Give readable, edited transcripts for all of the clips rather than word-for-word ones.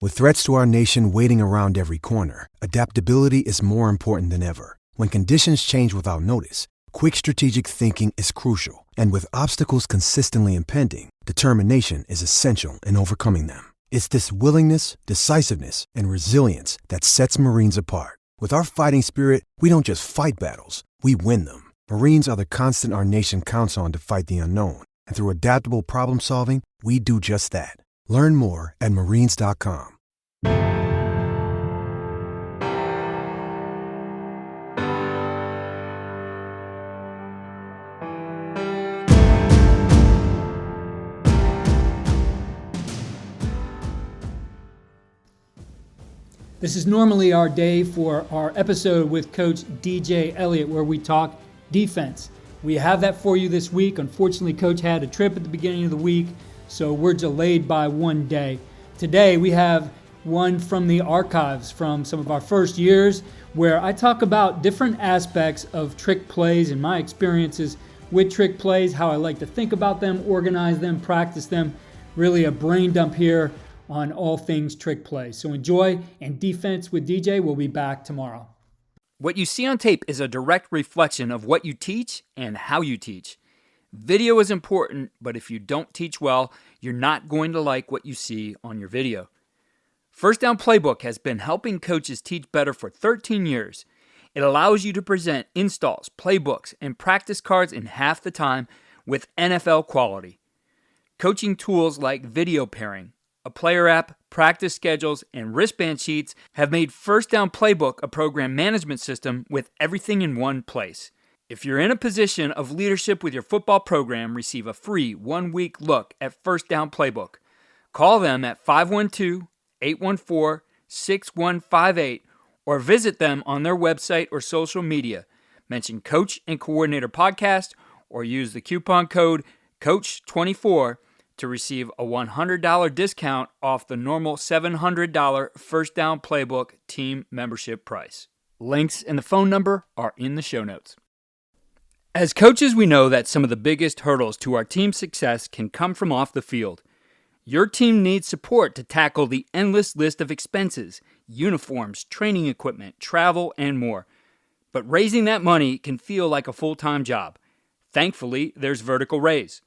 With threats to our nation waiting around every corner, adaptability is more important than ever. When conditions change without notice, quick strategic thinking is crucial. And with obstacles consistently impending, determination is essential in overcoming them. It's this willingness, decisiveness, and resilience that sets Marines apart. With our fighting spirit, we don't just fight battles, we win them. Marines are the constant our nation counts on to fight the unknown. And through adaptable problem solving, we do just that. Learn more at marines.com. This is normally our day for our episode with Coach DJ Elliott, where we talk defense. We have that for you this week. Unfortunately, Coach had a trip at the beginning of the week, so we're delayed by one day. Today, we have one from the archives from some of our first years, where I talk about different aspects of trick plays and my experiences with trick plays, how I like to think about them, organize them, practice them. Really a brain dump here on all things trick play. So enjoy, and Defense with DJ will be back tomorrow. What you see on tape is a direct reflection of what you teach and how you teach. Video is important, but if you don't teach well, you're not going to like what you see on your video. First Down Playbook has been helping coaches teach better for 13 years. It allows you to present installs, playbooks, and practice cards in half the time with NFL quality. Coaching tools like video pairing, a player app, practice schedules, and wristband sheets have made First Down Playbook a program management system with everything in one place. If you're in a position of leadership with your football program, receive a free 1-week look at First Down Playbook. Call them at 512-814-6158 or visit them on their website or social media. Mention Coach and Coordinator Podcast or use the coupon code COACH24 to receive a $100 discount off the normal $700 First Down Playbook team membership price. Links and the phone number are in the show notes. As coaches, we know that some of the biggest hurdles to our team's success can come from off the field. Your team needs support to tackle the endless list of expenses, uniforms, training equipment, travel, and more. But raising that money can feel like a full-time job. Thankfully, there's Vertical Raise.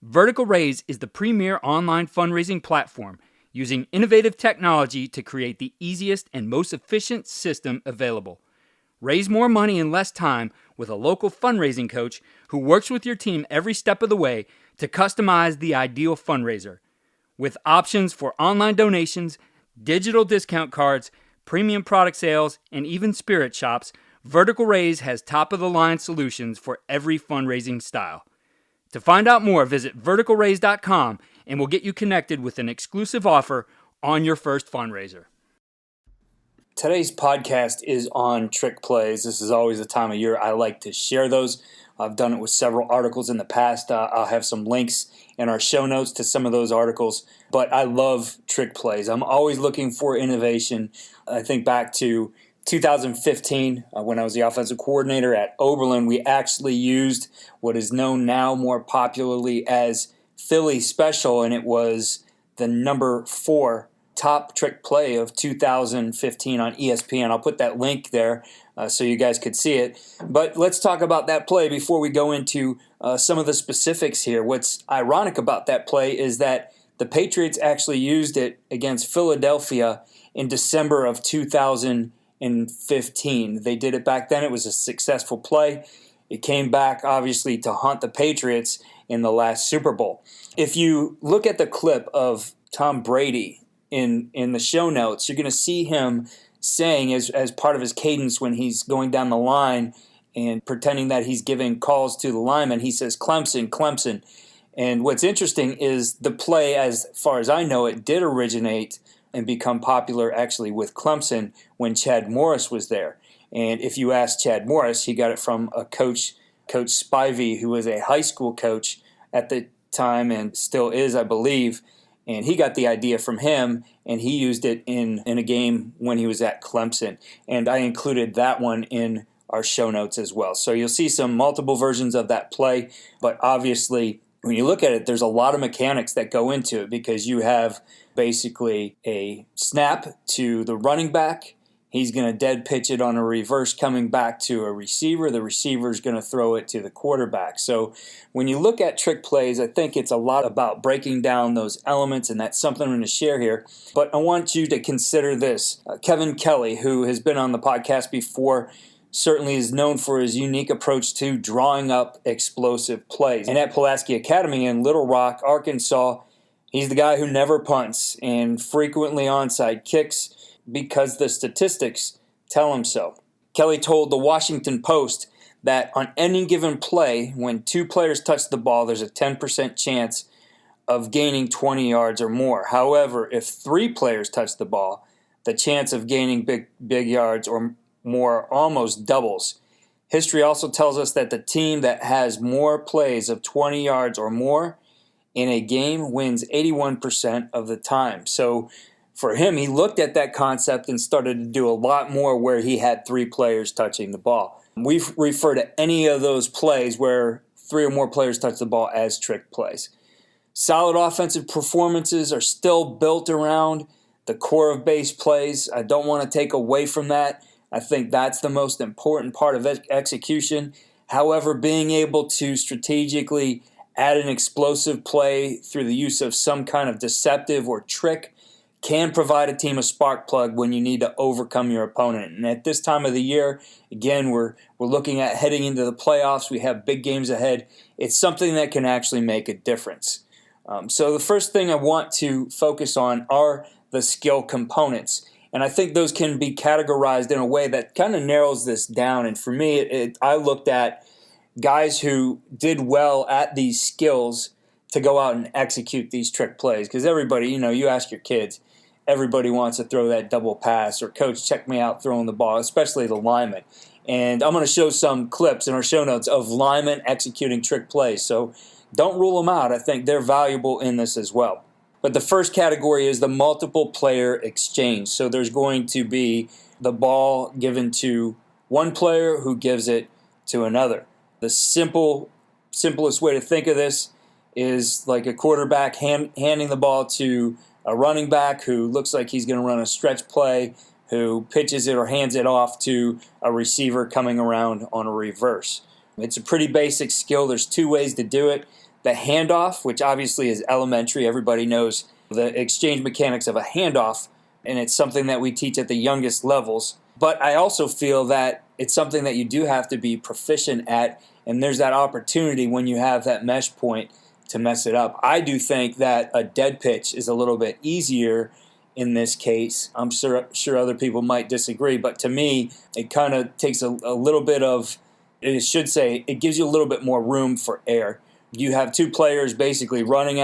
Vertical Raise is the premier online fundraising platform using innovative technology to create the easiest and most efficient system available. Raise more money in less time with a local fundraising coach who works with your team every step of the way to customize the ideal fundraiser. With options for online donations, digital discount cards, premium product sales, and even spirit shops, Vertical Raise has top-of-the-line solutions for every fundraising style. To find out more, visit verticalraise.com and we'll get you connected with an exclusive offer on your first fundraiser. Today's podcast is on trick plays. This is always the time of year I like to share those. I've done it with several articles in the past. I'll have some links in our show notes to some of those articles. But I love trick plays. I'm always looking for innovation. I think back to 2015, when I was the offensive coordinator at Oberlin, we actually used what is known now more popularly as Philly Special, and it was the number 4 top trick play of 2015 on ESPN. I'll put that link there so you guys could see it. But let's talk about that play before we go into some of the specifics here. What's ironic about that play is that the Patriots actually used it against Philadelphia in December of 2015. They did it back then. It was a successful play. It came back, obviously, to haunt the Patriots in the last Super Bowl. If you look at the clip of Tom Brady in the show notes, you're going to see him saying as part of his cadence when he's going down the line and pretending that he's giving calls to the linemen, he says, Clemson, Clemson. And what's interesting is the play, as far as I know, it did originate and become popular actually with Clemson when Chad Morris was there. And if you ask Chad Morris, he got it from a coach, Coach Spivey, who was a high school coach at the time and still is, I believe. And he got the idea from him, and he used it in a game when he was at Clemson. And I included that one in our show notes as well. So you'll see some multiple versions of that play, but obviously when you look at it, there's a lot of mechanics that go into it because you have basically a snap to the running back. He's going to dead pitch it on a reverse coming back to a receiver. The receiver is going to throw it to the quarterback. So when you look at trick plays, I think it's a lot about breaking down those elements, and that's something I'm going to share here. But I want you to consider this. Kevin Kelly, who has been on the podcast before, certainly is known for his unique approach to drawing up explosive plays. And at Pulaski Academy in Little Rock, Arkansas, he's the guy who never punts and frequently onside kicks because the statistics tell him so. Kelly told the Washington Post that on any given play, when 2 players touch the ball, there's a 10% chance of gaining 20 yards or more. However, if 3 players touch the ball, the chance of gaining big yards or more almost doubles. History also tells us that the team that has more plays of 20 yards or more in a game wins 81% of the time. So for him, he looked at that concept and started to do a lot more where he had 3 players touching the ball. We refer to any of those plays where 3 or more players touch the ball as trick plays. Solid offensive performances are still built around the core of base plays. I don't want to take away from that. I think that's the most important part of execution. However, being able to strategically add an explosive play through the use of some kind of deceptive or trick can provide a team a spark plug when you need to overcome your opponent. And at this time of the year, again, we're looking at heading into the playoffs. We have big games ahead. It's something that can actually make a difference. So the first thing I want to focus on are the skill components. And I think those can be categorized in a way that kind of narrows this down. And for me, I looked at guys who did well at these skills to go out and execute these trick plays. Because everybody, you ask your kids, everybody wants to throw that double pass or, coach, check me out throwing the ball, especially the linemen. And I'm going to show some clips in our show notes of linemen executing trick plays. So don't rule them out. I think they're valuable in this as well. But the first category is the multiple player exchange. So there's going to be the ball given to one player who gives it to another. The simplest way to think of this is like a quarterback handing the ball to a running back who looks like he's going to run a stretch play, who pitches it or hands it off to a receiver coming around on a reverse. It's a pretty basic skill. There's 2 ways to do it. The handoff, which obviously is elementary. Everybody knows the exchange mechanics of a handoff, and it's something that we teach at the youngest levels. But I also feel that it's something that you do have to be proficient at, and there's that opportunity when you have that mesh point to mess it up. I do think that a dead pitch is a little bit easier in this case. I'm sure other people might disagree, but to me, it kind of takes a little bit of, it gives you a little bit more room for error. You have 2 players basically running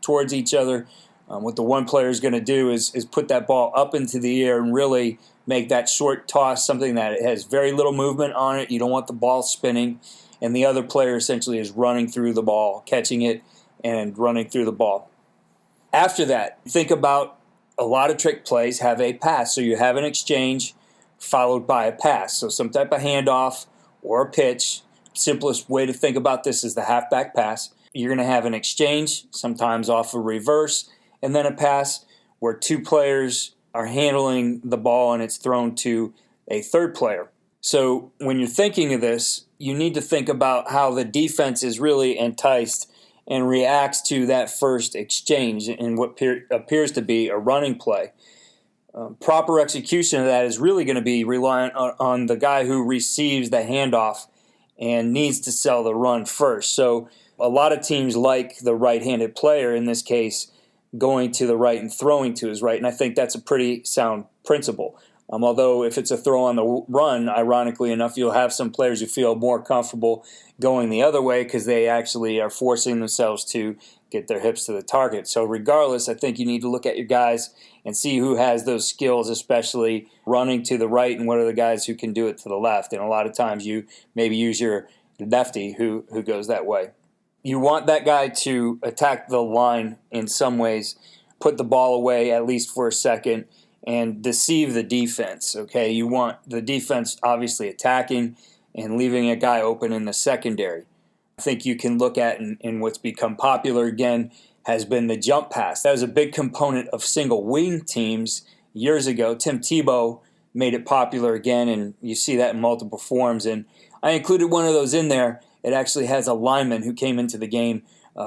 towards each other. What the one player is going to do is put that ball up into the air and really make that short toss something that has very little movement on it. You don't want the ball spinning. And the other player essentially is running through the ball, catching it, and running through the ball. After that, think about a lot of trick plays have a pass. So you have an exchange followed by a pass. So some type of handoff or a pitch. Simplest way to think about this is the halfback pass. You're going to have an exchange, sometimes off a reverse, and then a pass where 2 players are handling the ball and it's thrown to a third player. So when you're thinking of this, you need to think about how the defense is really enticed and reacts to that first exchange in what appears to be a running play. Proper execution of that is really going to be reliant on the guy who receives the handoff and needs to sell the run first. So a lot of teams like the right-handed player, in this case, going to the right and throwing to his right, and I think that's a pretty sound principle. Although if it's a throw on the run, ironically enough, you'll have some players who feel more comfortable going the other way because they actually are forcing themselves to get their hips to the target. So regardless, I think you need to look at your guys and see who has those skills, especially running to the right, and what are the guys who can do it to the left. And a lot of times you maybe use your lefty who goes that way. You want that guy to attack the line in some ways, put the ball away at least for a second, and deceive the defense, okay? You want the defense obviously attacking and leaving a guy open in the secondary. I think you can look at in what's become popular again has been the jump pass. That was a big component of single wing teams years ago. Tim Tebow made it popular again, and you see that in multiple forms. And I included one of those in there. It actually has a lineman who came into the game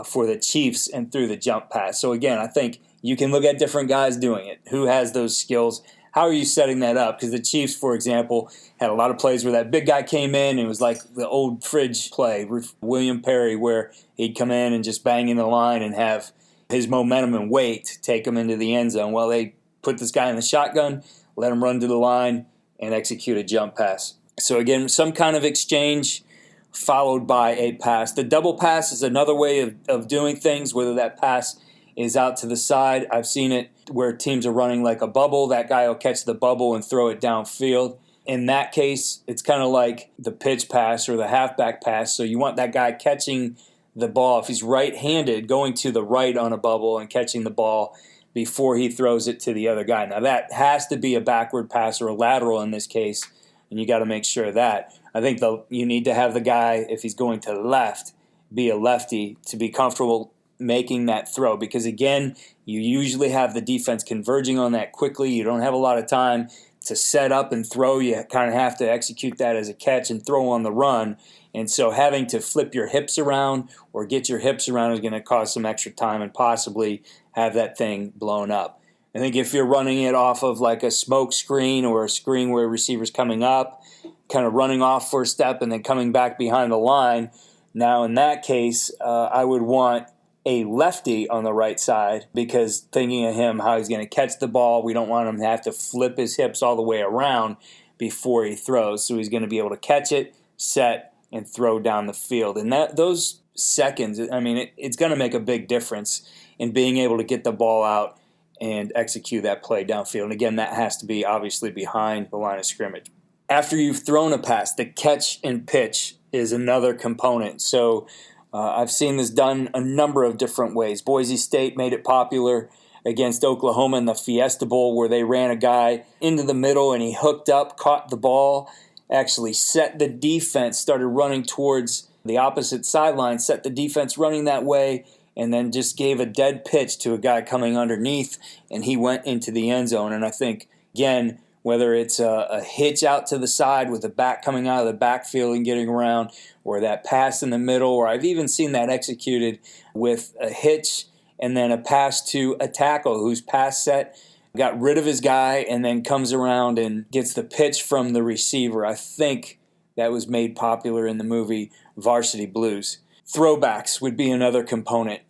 for the Chiefs and threw the jump pass. So again, I think you can look at different guys doing it. Who has those skills? How are you setting that up? Because the Chiefs, for example, had a lot of plays where that big guy came in, and it was like the old fridge play, William Perry, where he'd come in and just bang in the line and have his momentum and weight take him into the end zone. Well, they put this guy in the shotgun, let him run to the line, and execute a jump pass. So again, some kind of exchange followed by a pass. The double pass is another way of doing things, whether that pass is out to the side. I've seen it where teams are running like a bubble. That guy will catch the bubble and throw it downfield. In that case, it's kind of like the pitch pass or the halfback pass. So you want that guy catching the ball. If he's right-handed, going to the right on a bubble and catching the ball before he throws it to the other guy. Now that has to be a backward pass or a lateral in this case, and you got to make sure of that. I think you need to have the guy, if he's going to the left, be a lefty to be comfortable making that throw, because again, you usually have the defense converging on that quickly. You don't have a lot of time to set up and throw. You kind of have to execute that as a catch and throw on the run. And so having to flip your hips around or get your hips around is going to cause some extra time and possibly have that thing blown up. I think if you're running it off of like a smoke screen or a screen where a receiver's coming up, kind of running off for a step and then coming back behind the line, now in that case, I would want a lefty on the right side, because thinking of him, how he's going to catch the ball, we don't want him to have to flip his hips all the way around before he throws. So he's going to be able to catch it, set, and throw down the field. And those seconds, I mean, it's going to make a big difference in being able to get the ball out and execute that play downfield. And again, that has to be obviously behind the line of scrimmage. After you've thrown a pass, the catch and pitch is another component. So I've seen this done a number of different ways. Boise State made it popular against Oklahoma in the Fiesta Bowl, where they ran a guy into the middle and he hooked up, caught the ball, actually set the defense, started running towards the opposite sideline, set the defense running that way, and then just gave a dead pitch to a guy coming underneath, and he went into the end zone. And I think, again, whether it's a hitch out to the side with the back coming out of the backfield and getting around, or that pass in the middle, or I've even seen that executed with a hitch and then a pass to a tackle who's pass set, got rid of his guy, and then comes around and gets the pitch from the receiver. I think that was made popular in the movie Varsity Blues. Throwbacks would be another component.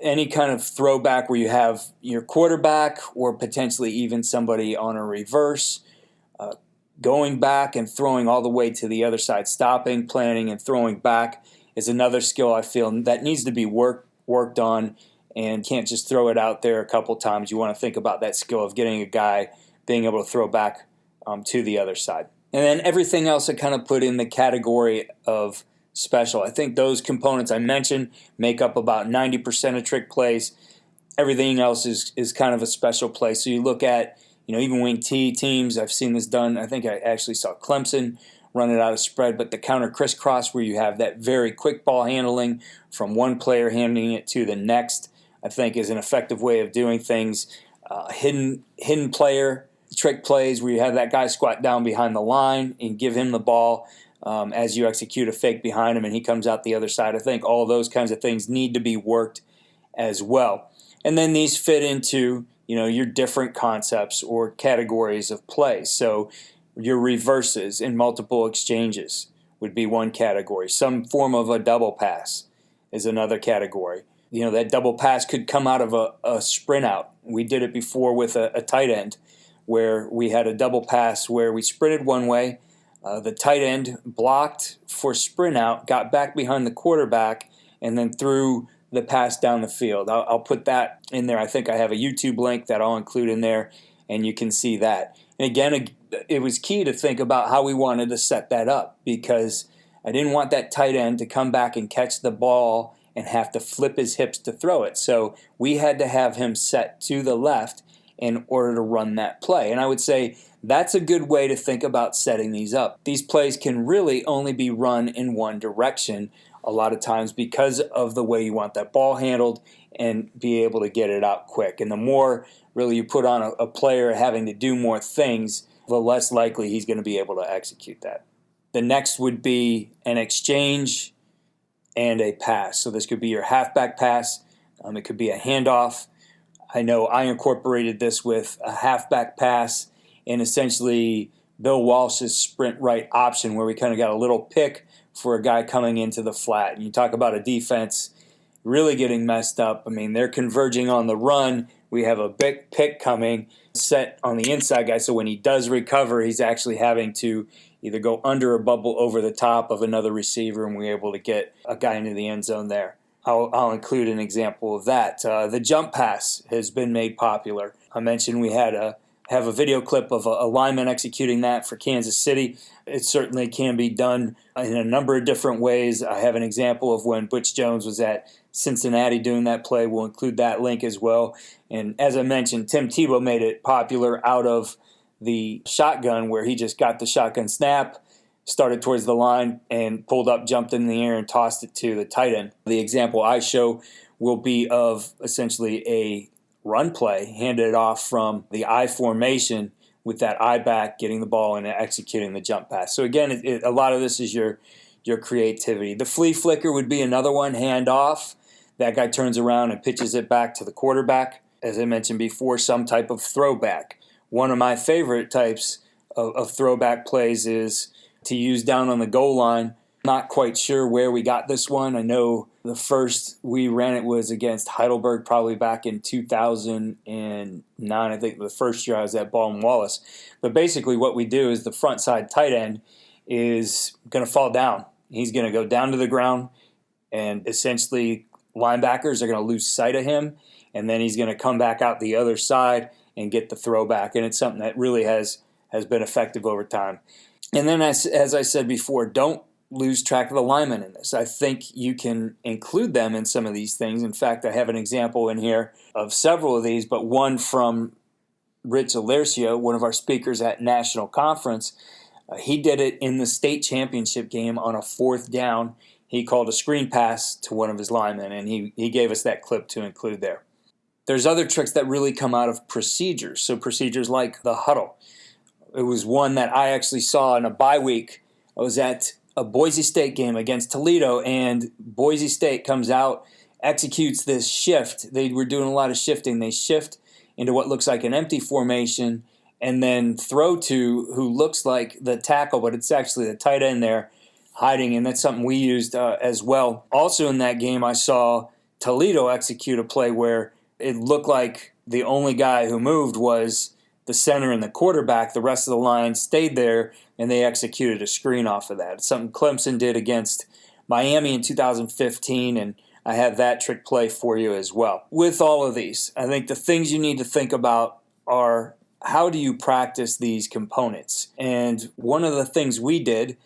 Any kind of throwback where you have your quarterback or potentially even somebody on a reverse, going back and throwing all the way to the other side, stopping, planning, and throwing back is another skill I feel that needs to be worked on, and can't just throw it out there a couple times. You want to think about that skill of getting a guy being able to throw back to the other side. And then everything else I kind of put in the category of special. I think those components I mentioned make up about 90% of trick plays. Everything else is kind of a special play. So you look at, even wing T teams, I've seen this done. I think I actually saw Clemson run it out of spread, but the counter crisscross where you have that very quick ball handling from one player handing it to the next, I think is an effective way of doing things. Hidden player trick plays where you have that guy squat down behind the line and give him the ball as you execute a fake behind him and he comes out the other side. I think all those kinds of things need to be worked as well. And then these fit into, your different concepts or categories of play. So your reverses in multiple exchanges would be one category. Some form of a double pass is another category. That double pass could come out of a sprint out. We did it before with a tight end where we had a double pass where we sprinted one way. The tight end blocked for sprint out, got back behind the quarterback, and then threw the pass down the field. I'll put that in there. I think I have a YouTube link that I'll include in there, and you can see that. And again, it was key to think about how we wanted to set that up, because I didn't want that tight end to come back and catch the ball and have to flip his hips to throw it. So we had to have him set to the left in order to run that play. And I would say that's a good way to think about setting these up. These plays can really only be run in one direction a lot of times because of the way you want that ball handled and be able to get it out quick. And the more really you put on a player having to do more things, the less likely he's going to be able to execute that. The next would be an exchange and a pass. So this could be your halfback pass. It could be a handoff. I know I incorporated this with a halfback pass and essentially Bill Walsh's sprint right option, where we kind of got a little pick for a guy coming into the flat. And you talk about a defense really getting messed up. I mean, they're converging on the run. We have a big pick coming set on the inside guy. So when he does recover, he's actually having to either go under or bubble over the top of another receiver, and we're able to get a guy into the end zone there. I'll include an example of that. The jump pass has been made popular. I mentioned we have a video clip of a lineman executing that for Kansas City. It certainly can be done in a number of different ways. I have an example of when Butch Jones was at Cincinnati doing that play. We'll include that link as well. And as I mentioned, Tim Tebow made it popular out of the shotgun, where he just got the shotgun snap, started towards the line, and pulled up, jumped in the air, and tossed it to the tight end. The example I show will be of essentially a run play, handed it off from the I formation with that I back, getting the ball and executing the jump pass. So again, a lot of this is your creativity. The flea flicker would be another one, hand off. That guy turns around and pitches it back to the quarterback. As I mentioned before, some type of throwback. One of my favorite types of throwback plays is to use down on the goal line. Not quite sure where we got this one. I know the first we ran it was against Heidelberg, probably back in 2009. I think the first year I was at Baldwin Wallace. But basically what we do is the front side tight end is going to fall down. He's going to go down to the ground, and essentially linebackers are going to lose sight of him, and then he's going to come back out the other side and get the throwback. And it's something that really has been effective over time. And then as I said before, don't lose track of the linemen in this. I think you can include them in some of these things. In fact, I have an example in here of several of these, but one from Rich Alercio, one of our speakers at National Conference. He did it in the state championship game on a 4th down. He called a screen pass to one of his linemen, and he gave us that clip to include there. There's other tricks that really come out of procedures. So procedures like the huddle. It was one that I actually saw in a bye week. I was at a Boise State game against Toledo, and Boise State comes out, executes this shift. They were doing a lot of shifting. They shift into what looks like an empty formation and then throw to who looks like the tackle, but it's actually the tight end there hiding, and that's something we used as well. Also in that game, I saw Toledo execute a play where it looked like the only guy who moved was the center and the quarterback. The rest of the line stayed there, and they executed a screen off of that. It's something Clemson did against Miami in 2015, and I have that trick play for you as well. With all of these, I think the things you need to think about are how do you practice these components? And one of the things we did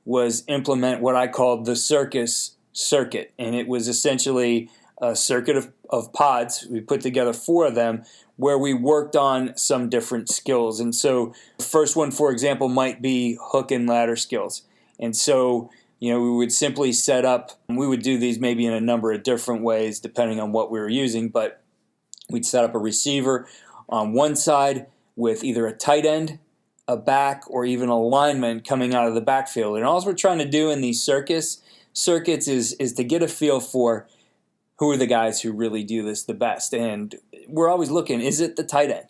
was implement what I called the circus circuit, and it was essentially a circuit of pods. We put together 4 of them where we worked on some different skills. And so the first one, for example, might be hook and ladder skills. And so, we would simply set up, we would do these maybe in a number of different ways depending on what we were using, but we'd set up a receiver on one side with either a tight end, a back, or even a lineman coming out of the backfield. And all we're trying to do in these circuits is to get a feel for who are the guys who really do this the best. And we're always looking, is it the tight end?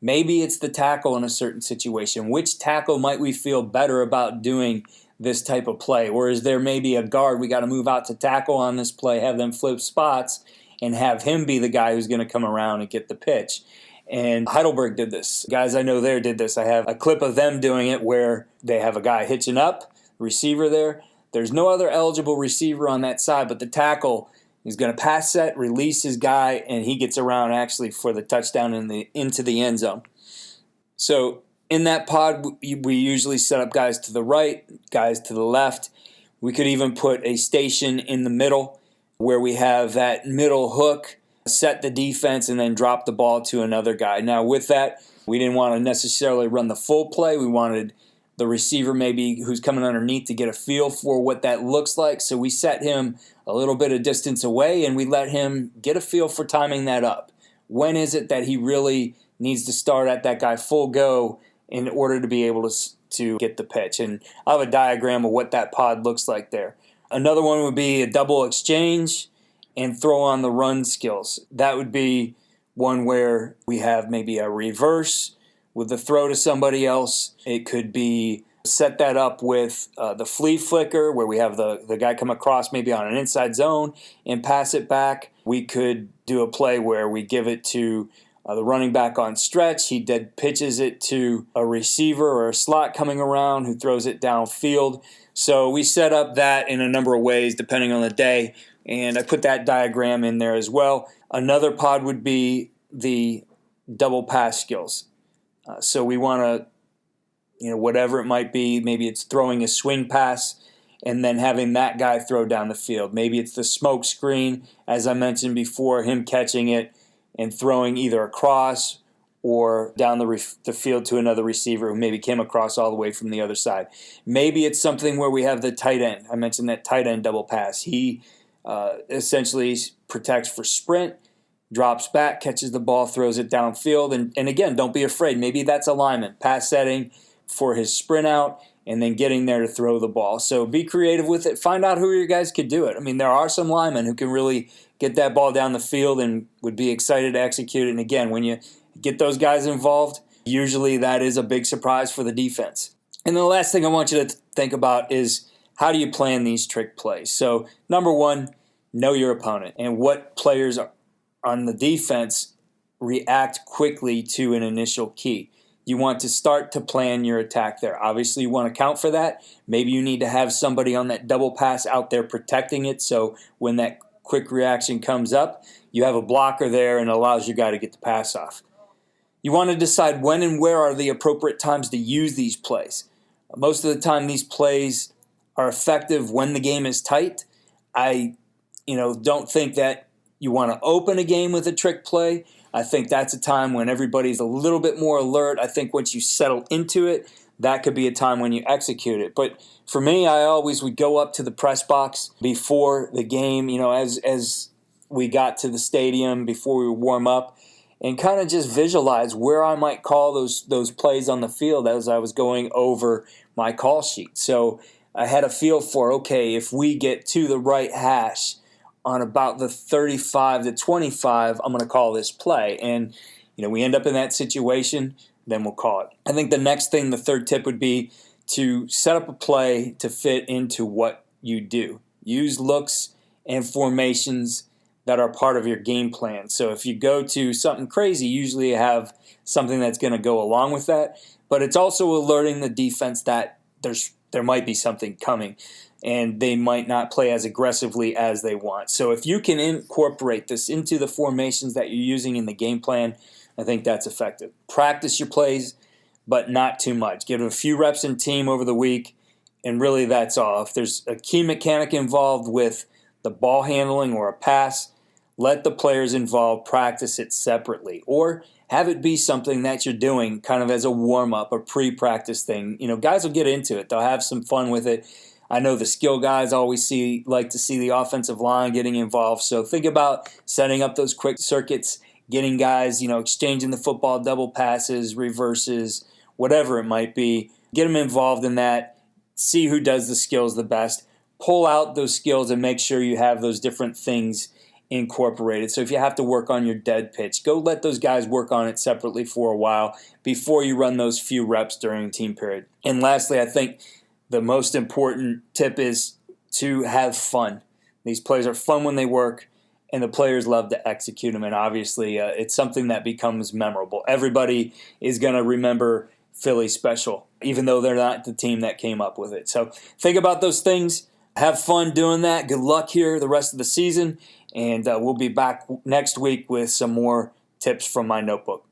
Maybe it's the tackle in a certain situation. Which tackle might we feel better about doing this type of play? Or is there maybe a guard we got to move out to tackle on this play, have them flip spots, and have him be the guy who's going to come around and get the pitch? And Heidelberg did this. Guys I know there did this. I have a clip of them doing it where they have a guy hitching up, receiver there. There's no other eligible receiver on that side, but the tackle is going to pass set, release his guy, and he gets around actually for the touchdown into the end zone. So in that pod, we usually set up guys to the right, guys to the left. We could even put a station in the middle where we have that middle hook, set the defense, and then drop the ball to another guy. Now with that, we didn't want to necessarily run the full play. We wanted the receiver maybe who's coming underneath to get a feel for what that looks like. So we set him a little bit of distance away, and we let him get a feel for timing that up. When is it that he really needs to start at that guy full go in order to be able to get the pitch? And I have a diagram of what that pod looks like there. Another one would be a double exchange and throw on the run skills. That would be one where we have maybe a reverse with the throw to somebody else. It could be set that up with the flea flicker, where we have the guy come across maybe on an inside zone and pass it back. We could do a play where we give it to the running back on stretch. He dead pitches it to a receiver or a slot coming around who throws it downfield. So we set up that in a number of ways depending on the day, and I put that diagram in there as well. Another pod would be the double pass skills. So we want to, whatever it might be, maybe it's throwing a swing pass and then having that guy throw down the field. Maybe it's the smoke screen, as I mentioned before, him catching it and throwing either across or down the field to another receiver who maybe came across all the way from the other side. Maybe it's something where we have the tight end. I mentioned that tight end double pass. He essentially protects for sprint, drops back, catches the ball, throws it downfield. And again, don't be afraid. Maybe that's a lineman. Pass setting for his sprint out and then getting there to throw the ball. So be creative with it. Find out who your guys could do it. I mean, there are some linemen who can really get that ball down the field and would be excited to execute it. And again, when you get those guys involved, usually that is a big surprise for the defense. And the last thing I want you to think about is, how do you plan these trick plays? So number one, know your opponent and what players on the defense react quickly to an initial key. You want to start to plan your attack there. Obviously, you want to account for that. Maybe you need to have somebody on that double pass out there protecting it, so when that quick reaction comes up, you have a blocker there and allows your guy to get the pass off. You want to decide when and where are the appropriate times to use these plays. Most of the time, these plays are effective when the game is tight. I don't think that you want to open a game with a trick play. I think that's a time when everybody's a little bit more alert. I think once you settle into it, that could be a time when you execute it. But for me, I always would go up to the press box before the game, as we got to the stadium, before we warm up, and kind of just visualize where I might call those plays on the field as I was going over my call sheet. So I had a feel for, okay, if we get to the right hash on about the 35 to 25, I'm going to call this play. And, we end up in that situation, then we'll call it. I think the next thing, the third tip would be to set up a play to fit into what you do. Use looks and formations that are part of your game plan. So if you go to something crazy, usually you have something that's going to go along with that. But it's also alerting the defense that there might be something coming, and they might not play as aggressively as they want. So if you can incorporate this into the formations that you're using in the game plan, I think that's effective. Practice your plays, but not too much. Give it a few reps in team over the week, and really that's all. If there's a key mechanic involved with the ball handling or a pass, let the players involved practice it separately, or have it be something that you're doing kind of as a warm-up, a pre-practice thing. Guys will get into it. They'll have some fun with it. I know the skill guys always like to see the offensive line getting involved. So think about setting up those quick circuits, getting guys, exchanging the football, double passes, reverses, whatever it might be. Get them involved in that. See who does the skills the best. Pull out those skills and make sure you have those different things incorporated. So if you have to work on your dead pitch, go let those guys work on it separately for a while before you run those few reps during team period. And lastly, I think the most important tip is to have fun. These plays are fun when they work, and the players love to execute them. And obviously, it's something that becomes memorable. Everybody is going to remember Philly special, even though they're not the team that came up with it. So think about those things. Have fun doing that. Good luck here the rest of the season. And we'll be back next week with some more tips from my notebook.